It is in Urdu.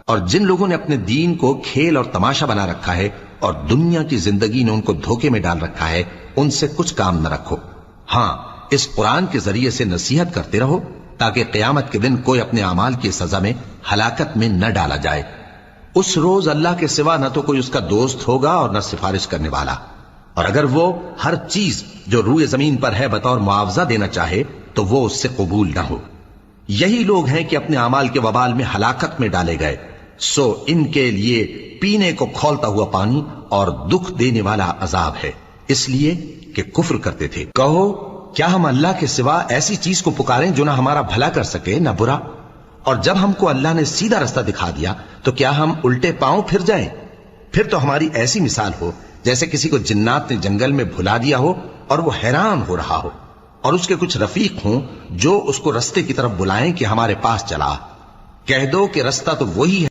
اور جن لوگوں نے اپنے دین کو کھیل اور تماشا بنا رکھا ہے اور دنیا کی زندگی نے ان کو دھوکے میں ڈال رکھا ہے، ان سے کچھ کام نہ رکھو۔ ہاں، اس قرآن کے ذریعے سے نصیحت کرتے رہو تاکہ قیامت کے دن کوئی اپنے اعمال کی سزا میں ہلاکت میں نہ ڈالا جائے۔ اس روز اللہ کے سوا نہ تو کوئی اس کا دوست ہوگا اور نہ سفارش کرنے والا، اور اگر وہ ہر چیز جو روئے زمین پر ہے بطور معاوضہ دینا چاہے تو وہ اس سے قبول نہ ہو۔ یہی لوگ ہیں کہ اپنے اعمال کے وبال میں ہلاکت میں ڈالے گئے، سو ان کے لیے پینے کو کھولتا ہوا پانی اور دکھ دینے والا عذاب ہے، اس لیے کہ کفر کرتے تھے۔ کہو، کیا ہم اللہ کے سوا ایسی چیز کو پکاریں جو نہ ہمارا بھلا کر سکے نہ برا؟ اور جب ہم کو اللہ نے سیدھا رستہ دکھا دیا تو کیا ہم الٹے پاؤں پھر جائیں؟ پھر تو ہماری ایسی مثال ہو جیسے کسی کو جنات نے جنگل میں بھلا دیا ہو اور وہ حیران ہو رہا ہو، اور اس کے کچھ رفیق ہوں جو اس کو رستے کی طرف بلائیں کہ ہمارے پاس چلا۔ کہہ دو کہ رستہ تو وہی ہے